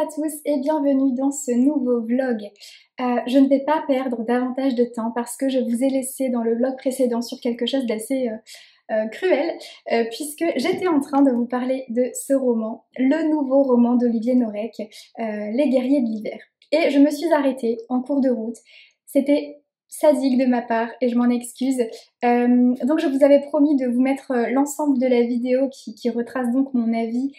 à tous et bienvenue dans ce nouveau vlog. Je ne vais pas perdre davantage de temps parce que je vous ai laissé dans le vlog précédent sur quelque chose d'assez cruel puisque j'étais en train de vous parler de ce roman, le nouveau roman d'Olivier Norek, Les Guerriers de l'Hiver. Et je me suis arrêtée en cours de route. C'était sadique de ma part et je m'en excuse. Donc je vous avais promis de vous mettre l'ensemble de la vidéo qui retrace donc mon avis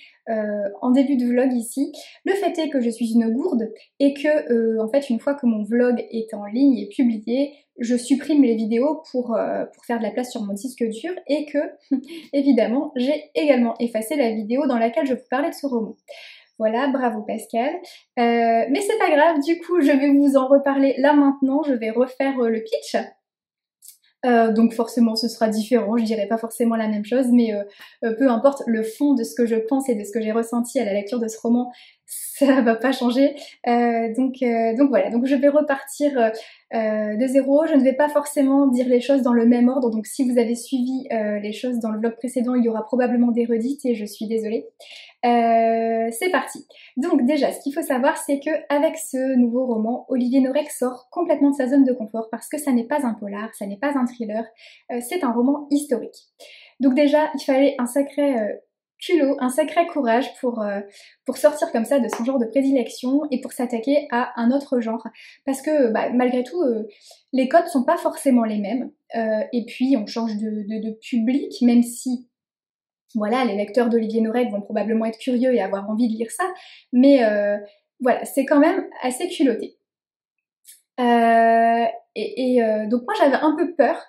en début de vlog ici. Le fait est que je suis une gourde et que en fait une fois que mon vlog est en ligne et publié, je supprime les vidéos pour faire de la place sur mon disque dur et que évidemment j'ai également effacé la vidéo dans laquelle je vous parlais de ce roman. Voilà, bravo Pascal. Mais c'est pas grave, du coup je vais vous en reparler là maintenant, je vais refaire le pitch. Donc forcément ce sera différent, je dirais pas forcément la même chose, mais peu importe le fond de ce que je pense et de ce que j'ai ressenti à la lecture de ce roman, ça va pas changer. Donc voilà, donc je vais repartir de zéro. Je ne vais pas forcément dire les choses dans le même ordre, donc si vous avez suivi les choses dans le vlog précédent, il y aura probablement des redites et je suis désolée. C'est parti. Donc déjà, ce qu'il faut savoir, c'est que avec ce nouveau roman, Olivier Norek sort complètement de sa zone de confort parce que ça n'est pas un polar, ça n'est pas un thriller, c'est un roman historique. Donc déjà, il fallait un sacré culot, un sacré courage pour sortir comme ça de son genre de prédilection et pour s'attaquer à un autre genre. Parce que malgré tout, les codes sont pas forcément les mêmes. Et puis on change de public, même si voilà, les lecteurs d'Olivier Norek vont probablement être curieux et avoir envie de lire ça, mais voilà, c'est quand même assez culotté. Donc moi j'avais un peu peur,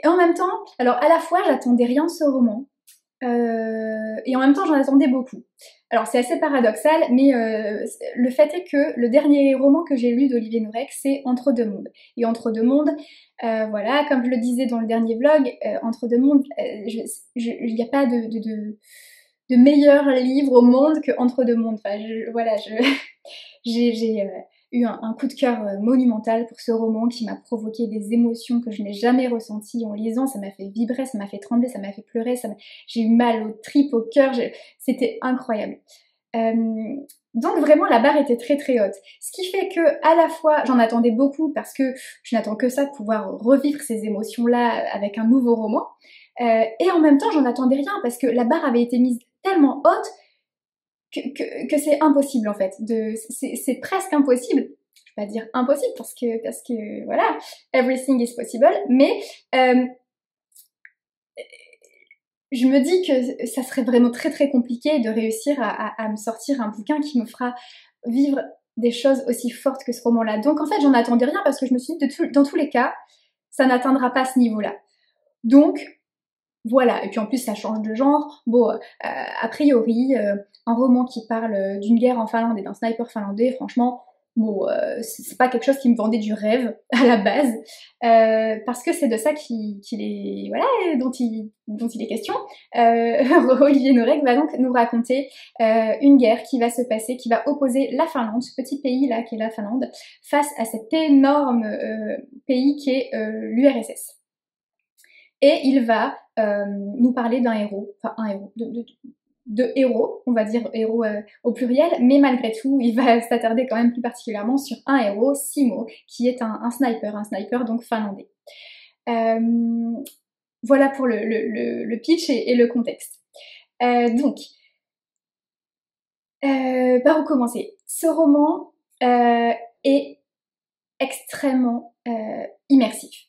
et en même temps, alors à la fois j'attendais rien de ce roman, et en même temps j'en attendais beaucoup. Alors c'est assez paradoxal, mais le fait est que le dernier roman que j'ai lu d'Olivier Norek, c'est Entre deux mondes. Et Entre deux mondes, voilà, comme je le disais dans le dernier vlog, Entre deux mondes, il n'y a pas de meilleur livre au monde que Entre deux mondes. Enfin, voilà, j'ai eu un coup de cœur monumental pour ce roman qui m'a provoqué des émotions que je n'ai jamais ressenties en lisant. Ça m'a fait vibrer, ça m'a fait trembler, ça m'a fait pleurer, j'ai eu mal aux tripes, au cœur, c'était incroyable. Donc vraiment la barre était très très haute. Ce qui fait que à la fois j'en attendais beaucoup parce que je n'attends que ça de pouvoir revivre ces émotions-là avec un nouveau roman. Et en même temps j'en attendais rien parce que la barre avait été mise tellement haute que c'est impossible en fait. C'est presque impossible. Je vais pas dire impossible parce que voilà, everything is possible, mais je me dis que ça serait vraiment très très compliqué de réussir à me sortir un bouquin qui me fera vivre des choses aussi fortes que ce roman-là. Donc en fait j'en attendais rien parce que je me suis dit dans tous les cas, ça n'atteindra pas ce niveau-là. Donc voilà, et puis en plus ça change de genre. Bon, a priori, un roman qui parle d'une guerre en Finlande et d'un sniper finlandais, franchement, bon, c'est pas quelque chose qui me vendait du rêve à la base, parce que c'est de ça qu'il est, voilà, dont il est question. Olivier Norek va donc nous raconter une guerre qui va se passer, qui va opposer la Finlande, ce petit pays là qui est la Finlande, face à cet énorme pays qui est l'URSS. Et il va nous parler d'un héros, enfin un héros, de héros, on va dire héros au pluriel, mais malgré tout, il va s'attarder quand même plus particulièrement sur un héros, Simo, qui est un sniper donc finlandais. Voilà pour le pitch et le contexte. Donc, par où commencer? Ce roman est extrêmement immersif.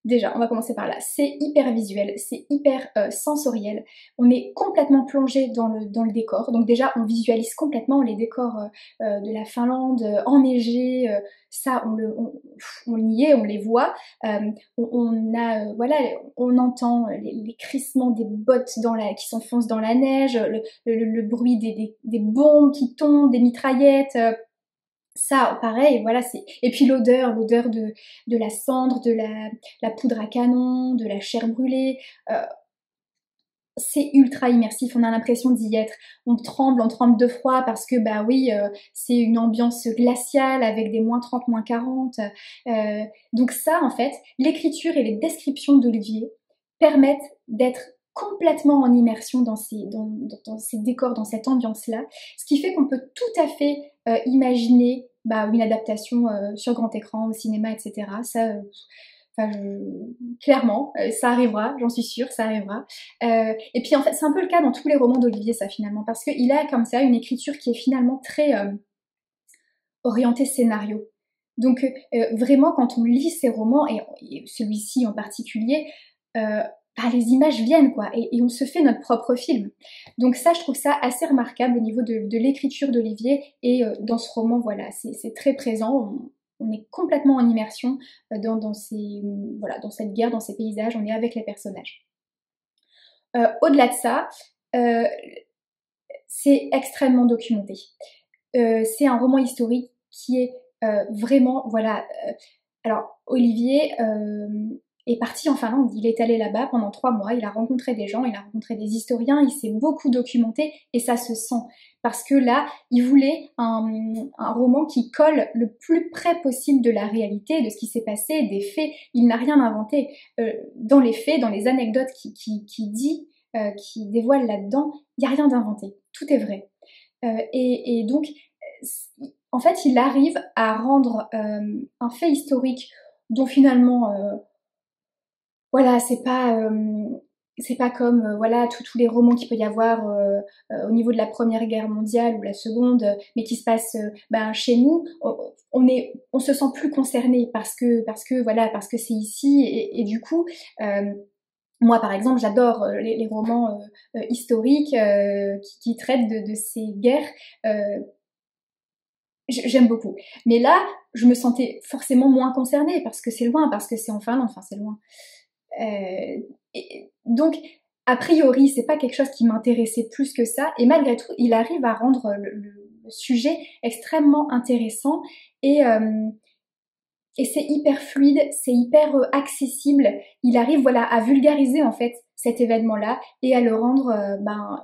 Déjà, on va commencer par là. C'est hyper visuel, c'est hyper sensoriel. On est complètement plongé dans le décor. Donc déjà, on visualise complètement les décors de la Finlande enneigés. Ça, on y est, on les voit. Voilà, on entend les crissements des bottes qui s'enfoncent dans la neige, le bruit des bombes qui tombent, des mitraillettes. Ça, pareil, voilà, et puis l'odeur de la cendre, de la poudre à canon, de la chair brûlée, c'est ultra immersif, on a l'impression d'y être. On tremble de froid parce que, bah oui, c'est une ambiance glaciale avec des moins 30, moins 40. Donc ça, en fait, l'écriture et les descriptions d'Olivier permettent d'être complètement en immersion dans ces décors, dans cette ambiance-là, ce qui fait qu'on peut tout à fait imaginer une adaptation sur grand écran, au cinéma, etc. Ça, clairement, ça arrivera, j'en suis sûre, ça arrivera. Et puis en fait, c'est un peu le cas dans tous les romans d'Olivier, ça finalement, parce qu'il a comme ça une écriture qui est finalement très orientée scénario. Donc vraiment, quand on lit ses romans, et celui-ci en particulier, les images viennent, quoi, et on se fait notre propre film. Donc ça, je trouve ça assez remarquable au niveau de l'écriture d'Olivier, et dans ce roman, voilà, c'est très présent. On est complètement en immersion dans cette guerre, dans ces paysages, on est avec les personnages. Au-delà de ça, c'est extrêmement documenté. C'est un roman historique qui est vraiment, voilà... alors, Olivier est parti en Finlande, il est allé là-bas pendant 3 mois, il a rencontré des gens, il a rencontré des historiens, il s'est beaucoup documenté, et ça se sent. Parce que là, il voulait un roman qui colle le plus près possible de la réalité, de ce qui s'est passé, des faits. Il n'a rien inventé. Dans les faits, dans les anecdotes qui dévoile là-dedans, il n'y a rien d'inventé. Tout est vrai. Et donc, en fait, il arrive à rendre un fait historique dont finalement, voilà, c'est pas comme voilà tous les romans qu'il peut y avoir au niveau de la Première Guerre mondiale ou la Seconde, mais qui se passent chez nous. On se sent plus concerné parce que c'est ici, et du coup. Moi, par exemple, j'adore les romans historiques qui traitent de ces guerres. J'aime beaucoup. Mais là, je me sentais forcément moins concernée parce que c'est loin, parce que c'est en Finlande, enfin c'est loin. Donc, a priori, c'est pas quelque chose qui m'intéressait plus que ça. Et malgré tout, il arrive à rendre le sujet extrêmement intéressant, et c'est hyper fluide, c'est hyper accessible. Il arrive, voilà, à vulgariser en fait cet événement-là et à le rendre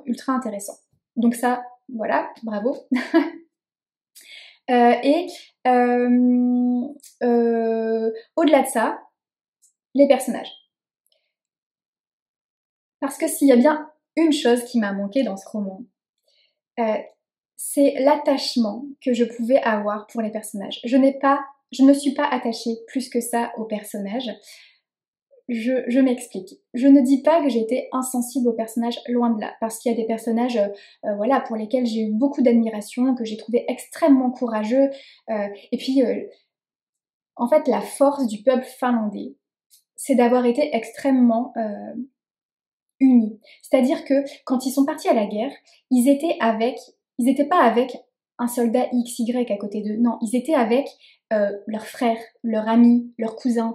ultra intéressant. Donc ça, voilà, bravo. Au-delà de ça, les personnages. Parce que s'il y a bien une chose qui m'a manqué dans ce roman, c'est l'attachement que je pouvais avoir pour les personnages. Je ne me suis pas attachée plus que ça aux personnages. Je m'explique. Je ne dis pas que j'ai été insensible aux personnages, loin de là, parce qu'il y a des personnages voilà, pour lesquels j'ai eu beaucoup d'admiration, que j'ai trouvé extrêmement courageux, et puis en fait la force du peuple finlandais, c'est d'avoir été extrêmement unis. C'est-à-dire que quand ils sont partis à la guerre, ils étaient pas avec un soldat XY à côté d'eux, non, ils étaient avec leurs frères, leurs amis, leurs cousins.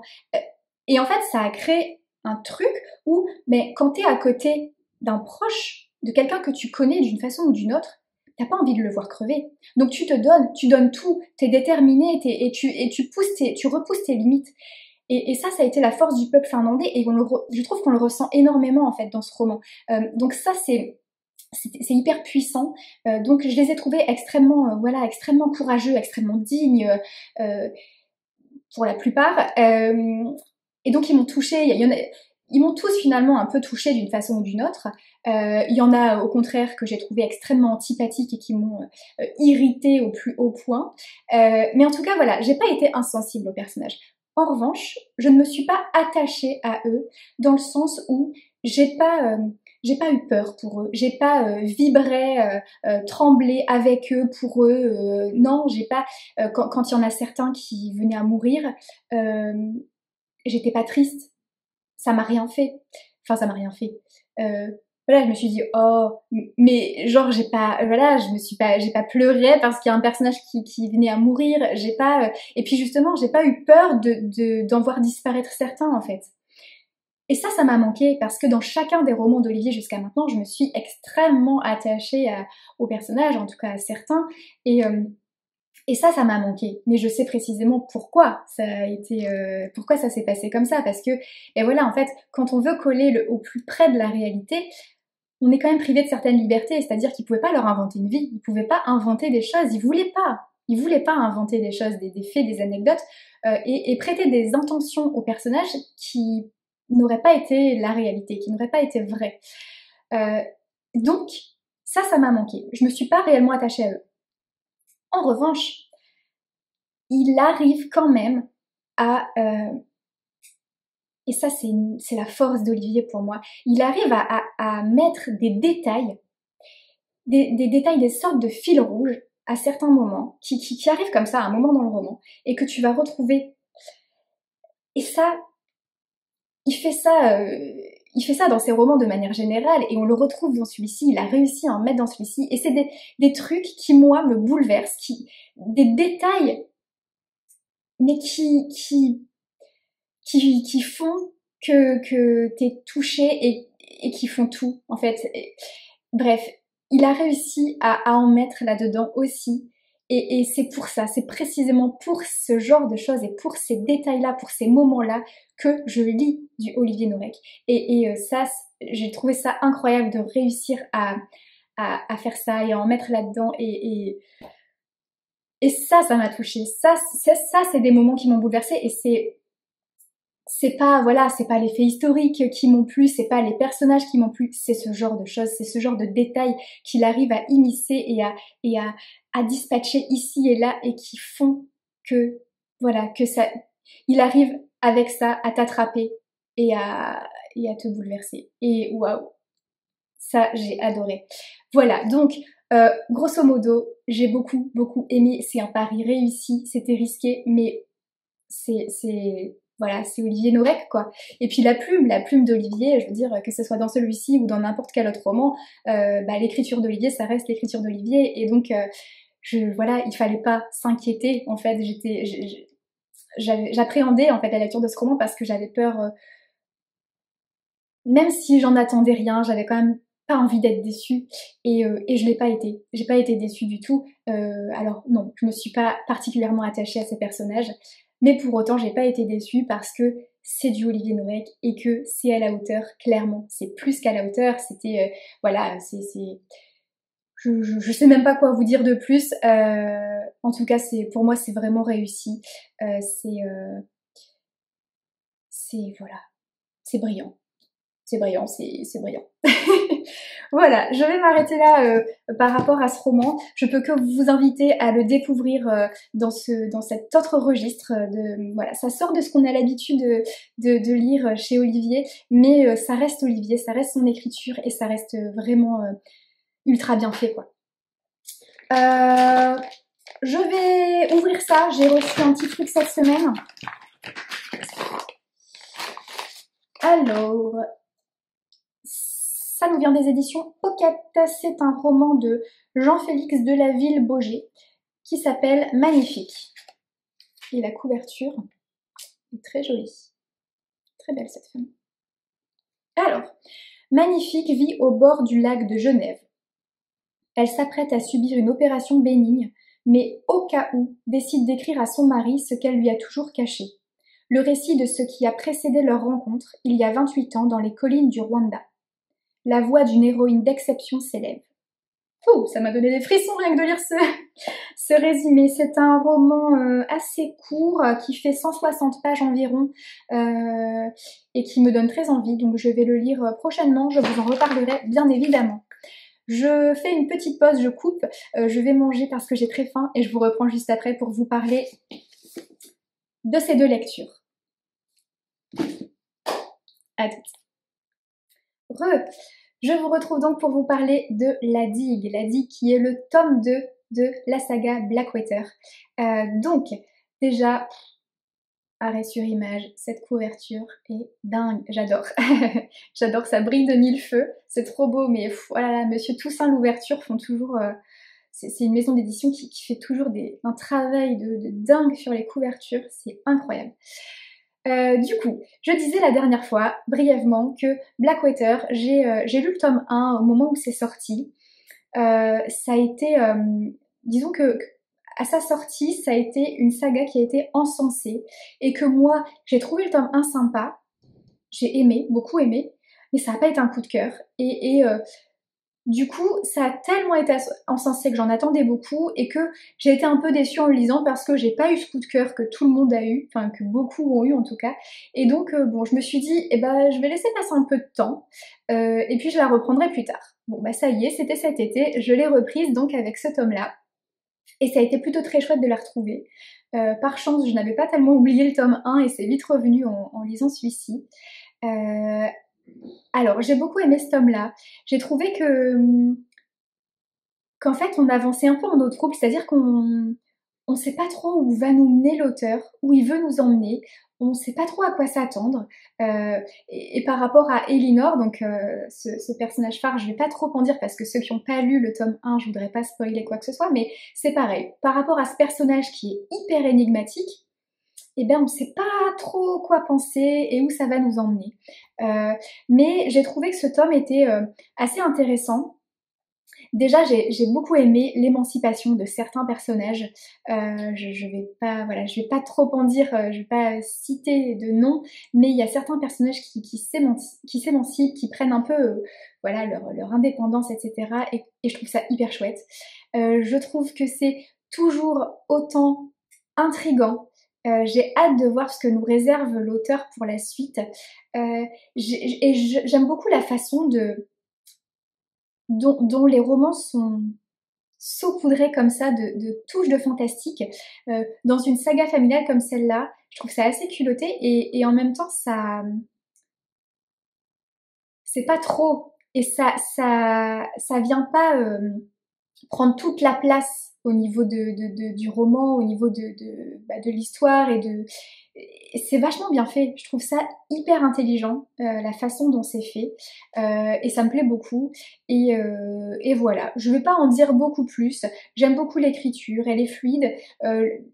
Et en fait, ça a créé un truc où, mais quand t'es à côté d'un proche, de quelqu'un que tu connais d'une façon ou d'une autre, t'as pas envie de le voir crever. Donc tu donnes tout, t'es déterminé, et tu repousses tes limites. Et ça a été la force du peuple finlandais, et je trouve qu'on le ressent énormément en fait dans ce roman. Donc ça c'est hyper puissant. Donc je les ai trouvés extrêmement extrêmement courageux, extrêmement dignes pour la plupart. Et donc ils m'ont touchée. Ils m'ont tous finalement un peu touchée d'une façon ou d'une autre. Il y en a au contraire que j'ai trouvé extrêmement antipathiques et qui m'ont irritée au plus haut point. Mais en tout cas voilà, j'ai pas été insensible aux personnages. En revanche, je ne me suis pas attachée à eux dans le sens où j'ai pas eu peur pour eux, j'ai pas vibré, tremblé avec eux pour eux. Non, j'ai pas. Quand il y en a certains qui venaient à mourir, j'étais pas triste. Ça m'a rien fait. Enfin, ça m'a rien fait. Voilà, je me suis dit oh, mais genre j'ai pas pleuré parce qu'il y a un personnage qui venait à mourir. J'ai pas et puis justement j'ai pas eu peur d'en voir disparaître certains en fait. Et ça m'a manqué parce que dans chacun des romans d'Olivier jusqu'à maintenant, je me suis extrêmement attachée aux personnages, en tout cas à certains, et ça m'a manqué. Mais je sais précisément pourquoi ça a été, pourquoi ça s'est passé comme ça, parce que, et voilà, en fait, quand on veut coller au plus près de la réalité, on est quand même privé de certaines libertés, c'est-à-dire qu'ils pouvaient pas leur inventer une vie, ils pouvaient pas inventer des choses, ils voulaient pas inventer des choses, des faits, des anecdotes, et prêter des intentions aux personnages qui n'auraient pas été la réalité, qui n'auraient pas été vraies. Donc, ça m'a manqué. Je me suis pas réellement attachée à eux. En revanche, il arrive quand même à... et ça, c'est la force d'Olivier pour moi. Il arrive à mettre des détails, des détails, des sortes de fils rouges à certains moments, qui arrivent comme ça à un moment dans le roman, et que tu vas retrouver. Et ça, il fait ça dans ses romans de manière générale, et on le retrouve dans celui-ci, il a réussi à en mettre dans celui-ci, et c'est des trucs qui, moi, me bouleversent, des détails, mais qui font que t'es touché et qui font tout, en fait. Bref, il a réussi à en mettre là-dedans aussi. Et c'est pour ça, c'est précisément pour ce genre de choses et pour ces détails-là, pour ces moments-là, que je lis du Olivier Norek. Et ça, j'ai trouvé ça incroyable de réussir à faire ça et à en mettre là-dedans. Et ça m'a touchée. Ça, c'est des moments qui m'ont bouleversée et c'est pas, voilà, c'est pas les faits historiques qui m'ont plu, c'est pas les personnages qui m'ont plu, c'est ce genre de choses, c'est ce genre de détails qu'il arrive à immiscer et à dispatcher ici et là et qui font que, voilà, que ça, il arrive avec ça à t'attraper et à te bouleverser. Et waouh, ça, j'ai adoré. Voilà, donc, grosso modo, j'ai beaucoup, beaucoup aimé. C'est un pari réussi, c'était risqué, mais voilà, c'est Olivier Norek, quoi. Et puis la plume d'Olivier, je veux dire, que ce soit dans celui-ci ou dans n'importe quel autre roman, l'écriture d'Olivier, ça reste l'écriture d'Olivier. Et donc, voilà, il fallait pas s'inquiéter, en fait. J'appréhendais, en fait, la lecture de ce roman parce que j'avais peur, même si j'en attendais rien, j'avais quand même pas envie d'être déçue et je l'ai pas été. J'ai pas été déçue du tout. Alors non, je me suis pas particulièrement attachée à ces personnages, mais pour autant j'ai pas été déçue parce que c'est du Olivier Norek et que c'est à la hauteur, clairement. C'est plus qu'à la hauteur, c'était voilà, je sais même pas quoi vous dire de plus. En tout cas, pour moi c'est vraiment réussi. C'est voilà, c'est brillant. C'est brillant, c'est brillant. Voilà, je vais m'arrêter là par rapport à ce roman. Je peux que vous inviter à le découvrir dans cet autre registre. Voilà, ça sort de ce qu'on a l'habitude de lire chez Olivier, mais ça reste Olivier, ça reste son écriture et ça reste vraiment ultra bien fait, quoi. Je vais ouvrir ça. J'ai reçu un petit truc cette semaine. Alors, ça nous vient des éditions Pocket. C'est un roman de Jean-Félix Delaville-Baugé qui s'appelle Magnifique. Et la couverture est très jolie. Très belle cette femme. Alors, Magnifique vit au bord du lac de Genève. Elle s'apprête à subir une opération bénigne, mais au cas où décide d'écrire à son mari ce qu'elle lui a toujours caché. Le récit de ce qui a précédé leur rencontre, il y a 28 ans, dans les collines du Rwanda. La voix d'une héroïne d'exception s'élève. Oh, ça m'a donné des frissons rien que de lire ce résumé. C'est un roman assez court qui fait 160 pages environ et qui me donne très envie. Donc je vais le lire prochainement, je vous en reparlerai bien évidemment. Je fais une petite pause, je coupe, je vais manger parce que j'ai très faim et je vous reprends juste après pour vous parler de ces deux lectures. À toutes. Je vous retrouve donc pour vous parler de La Digue qui est le tome 2 de la saga Blackwater. Donc, déjà, arrêt sur image, cette couverture est dingue, j'adore. J'adore, ça brille de mille feux, c'est trop beau, mais voilà, Monsieur Toussaint l'ouverture font toujours... c'est une maison d'édition qui fait toujours un travail de dingue sur les couvertures, c'est incroyable. Du coup, je disais la dernière fois, brièvement, que Blackwater, j'ai lu le tome 1 au moment où c'est sorti. Ça a été, disons que à sa sortie, ça a été une saga qui a été encensée et que moi, j'ai trouvé le tome 1 sympa, j'ai aimé, beaucoup aimé, mais ça n'a pas été un coup de cœur. Et Du coup, ça a tellement été encensé que j'en attendais beaucoup et que j'ai été un peu déçue en le lisant parce que j'ai pas eu ce coup de cœur que tout le monde a eu, enfin que beaucoup ont eu en tout cas. Et donc bon, je me suis dit, eh ben je vais laisser passer un peu de temps et puis je la reprendrai plus tard. Bon bah ça y est, c'était cet été, je l'ai reprise donc avec ce tome-là et ça a été plutôt très chouette de la retrouver. Par chance, je n'avais pas tellement oublié le tome 1 et c'est vite revenu en lisant celui-ci. Euh, alors, j'ai beaucoup aimé ce tome-là. J'ai trouvé qu'en fait, on avançait un peu en eau trouble, c'est-à-dire qu'on on sait pas trop où va nous mener l'auteur, où il veut nous emmener. On sait pas trop à quoi s'attendre. Et par rapport à Elinor, donc ce personnage phare, je vais pas trop en dire parce que ceux qui n'ont pas lu le tome 1, je voudrais pas spoiler quoi que ce soit, mais c'est pareil. Par rapport à ce personnage qui est hyper énigmatique, eh ben on sait pas trop quoi penser et où ça va nous emmener. Mais j'ai trouvé que ce tome était assez intéressant. Déjà, j'ai beaucoup aimé l'émancipation de certains personnages. Je vais pas, voilà, je vais pas trop en dire, je vais pas citer de noms, mais il y a certains personnages qui s'émancipent, qui prennent un peu, voilà, leur indépendance, etc. Et je trouve ça hyper chouette. Je trouve que c'est toujours autant intriguant. J'ai hâte de voir ce que nous réserve l'auteur pour la suite. J'aime beaucoup la façon dont les romans sont saupoudrés comme ça de touches de fantastique. Dans une saga familiale comme celle-là, je trouve ça assez culotté et en même temps, c'est pas trop. Et ça vient pas prendre toute la place au niveau du roman, au niveau de l'histoire et c'est vachement bien fait. Je trouve ça hyper intelligent, la façon dont c'est fait, et ça me plaît beaucoup. Et voilà, je vais pas en dire beaucoup plus. J'aime beaucoup l'écriture, elle est fluide,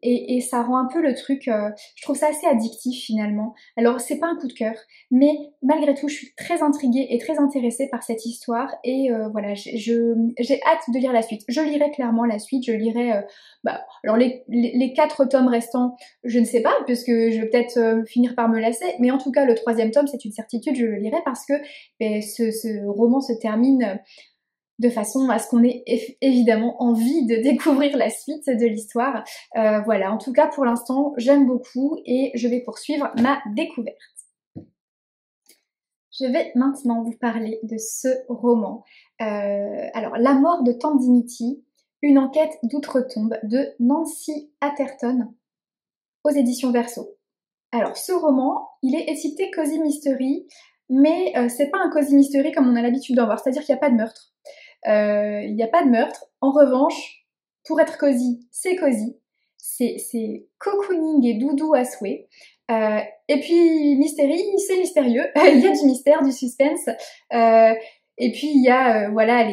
et ça rend un peu le truc. Je trouve ça assez addictif finalement. Alors c'est pas un coup de cœur, mais malgré tout, je suis très intriguée et très intéressée par cette histoire. Et voilà, j'ai hâte de lire la suite. Je lirai clairement la suite. Je lirai, alors les 4 tomes restants, je ne sais pas, puisque je vais peut-être finir par me lasser. Mais en tout cas, le 3e tome, c'est une certitude, je le lirai parce que ce roman se termine de façon à ce qu'on ait évidemment envie de découvrir la suite de l'histoire. Voilà, en tout cas pour l'instant, j'aime beaucoup et je vais poursuivre ma découverte. Je vais maintenant vous parler de ce roman. Alors, La mort de Tante Dimitri, une enquête d'outre-tombe de Nancy Atherton aux éditions Verso. Alors, ce roman, il est étiqueté Cozy Mystery, mais c'est pas un Cozy Mystery comme on a l'habitude d'en voir, c'est-à-dire qu'il n'y a pas de meurtre. Il n'y a pas de meurtre. En revanche, pour être cosy, c'est cosy. C'est cocooning et doudou à souhait. Et puis, mystérie, c'est mystérieux. Il y a du mystère, du suspense. Et puis, il y a, voilà,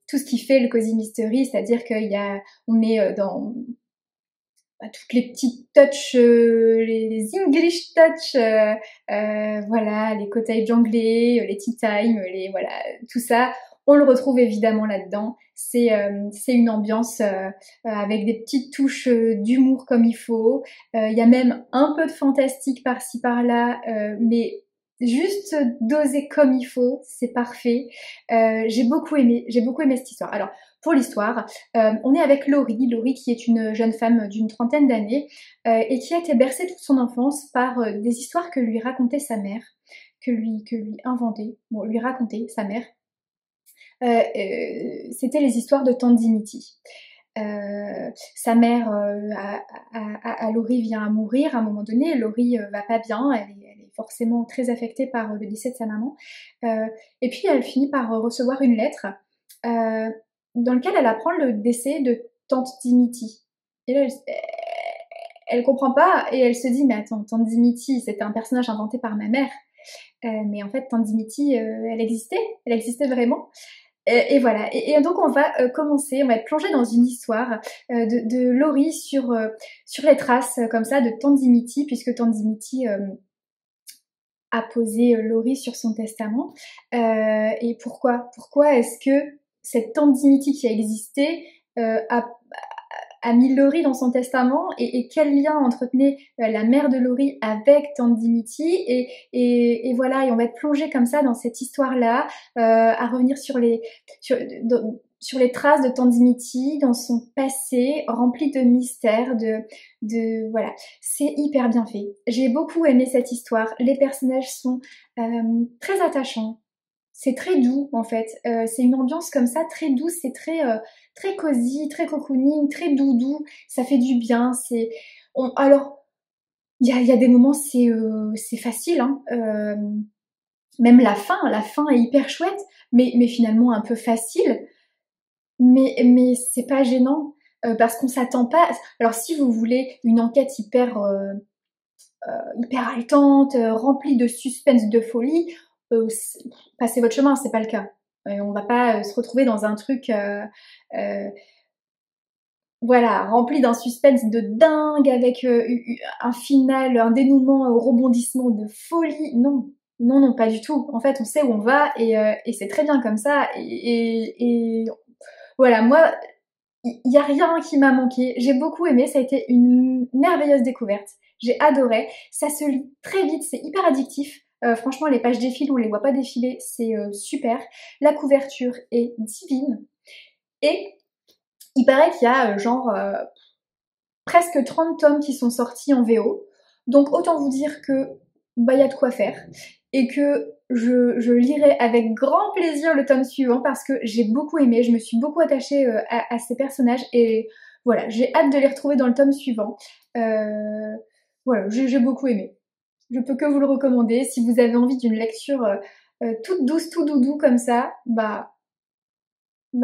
tout ce qui fait le cozy mystery, c'est-à-dire on est dans toutes les petites touches, les English touch, voilà, les cottages anglais, les tea time, voilà, tout ça. On le retrouve évidemment là-dedans. C'est une ambiance avec des petites touches d'humour comme il faut. Il y a même un peu de fantastique par-ci par-là, mais juste dosé comme il faut, c'est parfait. J'ai beaucoup aimé cette histoire. Alors pour l'histoire, on est avec Laurie qui est une jeune femme d'une trentaine d'années et qui a été bercée toute son enfance par des histoires que lui racontait sa mère, que lui inventait, bon, lui racontait sa mère. C'était les histoires de Tante Dimitri. Sa mère à Laurie vient à mourir à un moment donné. Laurie va pas bien, elle est forcément très affectée par le décès de sa maman. Et puis elle finit par recevoir une lettre dans laquelle elle apprend le décès de Tante Dimitri. Et là, elle comprend pas et elle se dit mais attends, Tante Dimitri, c'était un personnage inventé par ma mère. Mais en fait, Tante Dimitri, elle existait vraiment. Et voilà, et donc on va commencer, on va être plongé dans une histoire de Laurie sur les traces comme ça de Tante Dimitri, puisque Tante Dimitri a posé Laurie sur son testament. Et pourquoi est-ce que cette Tante Dimitri qui a existé a a mis Laurie dans son testament et quel lien entretenait la mère de Laurie avec Tante Dimitri et voilà, et on va être plongé comme ça dans cette histoire-là, à revenir sur les traces de Tante Dimitri, dans son passé rempli de mystères, voilà, c'est hyper bien fait. J'ai beaucoup aimé cette histoire, les personnages sont très attachants. C'est très doux en fait, c'est une ambiance comme ça très douce, c'est très cosy, très cocooning, très doudou, ça fait du bien. Alors il y a des moments c'est facile, hein, même la fin est hyper chouette, mais finalement un peu facile, mais c'est pas gênant parce qu'on s'attend pas. Alors si vous voulez une enquête hyper haletante, remplie de suspense, de folie, passez votre chemin, c'est pas le cas. On va pas se retrouver dans un truc voilà, rempli d'un suspense de dingue avec un final, un dénouement au rebondissement de folie. Non, non, non, pas du tout. En fait, on sait où on va et c'est très bien comme ça. Et voilà, moi, il y a rien qui m'a manqué. J'ai beaucoup aimé, ça a été une merveilleuse découverte. J'ai adoré. Ça se lit très vite, c'est hyper addictif. Franchement, les pages défilent, on les voit pas défiler, c'est super. La couverture est divine. Et il paraît qu'il y a presque 30 tomes qui sont sortis en VO. Donc autant vous dire que bah y a de quoi faire. Et que je lirai avec grand plaisir le tome suivant parce que j'ai beaucoup aimé, je me suis beaucoup attachée à ces personnages et voilà, j'ai hâte de les retrouver dans le tome suivant. Voilà, j'ai beaucoup aimé. Je peux que vous le recommander. Si vous avez envie d'une lecture toute douce, tout doudou comme ça, bah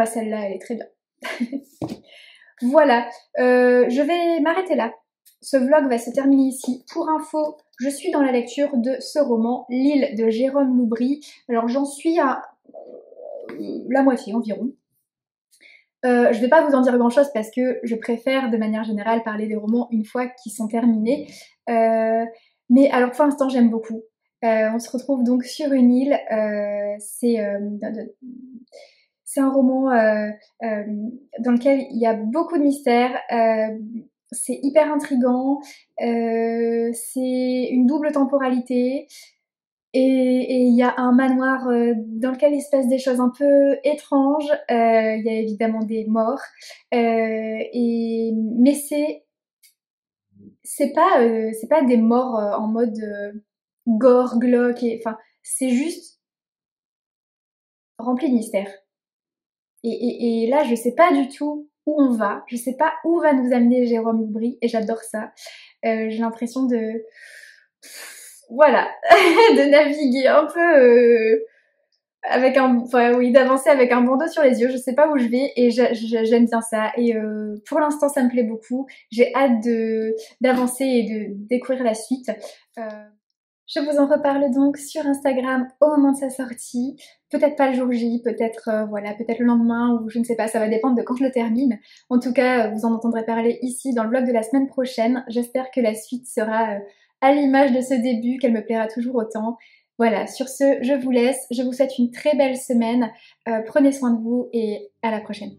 celle-là, elle est très bien. Voilà, je vais m'arrêter là. Ce vlog va se terminer ici. Pour info, je suis dans la lecture de ce roman, L'île de Jérôme Loubry. Alors j'en suis à la moitié environ. Je vais pas vous en dire grand chose parce que je préfère de manière générale parler des romans une fois qu'ils sont terminés. Mais alors pour l'instant j'aime beaucoup. On se retrouve donc sur une île. C'est un roman dans lequel il y a beaucoup de mystères. C'est hyper intriguant. C'est une double temporalité. Et il y a un manoir dans lequel il se passe des choses un peu étranges. Il y a évidemment des morts. Mais c'est pas des morts en mode gore, glauque. Enfin, c'est juste rempli de mystères. Et là, je sais pas du tout où on va. Je sais pas où va nous amener Jérôme Loubry. Et j'adore ça. J'ai l'impression voilà, de naviguer un peu d'avancer avec un bandeau sur les yeux. Je sais pas où je vais et j'aime bien ça. Et pour l'instant, ça me plaît beaucoup. J'ai hâte d'avancer et de découvrir la suite. Je vous en reparle donc sur Instagram au moment de sa sortie. Peut-être pas le jour J, peut-être voilà, peut-être le lendemain ou je ne sais pas, ça va dépendre de quand je le termine. En tout cas, vous en entendrez parler ici dans le vlog de la semaine prochaine. J'espère que la suite sera à l'image de ce début, qu'elle me plaira toujours autant. Voilà, sur ce, je vous laisse. Je vous souhaite une très belle semaine. Prenez soin de vous et à la prochaine.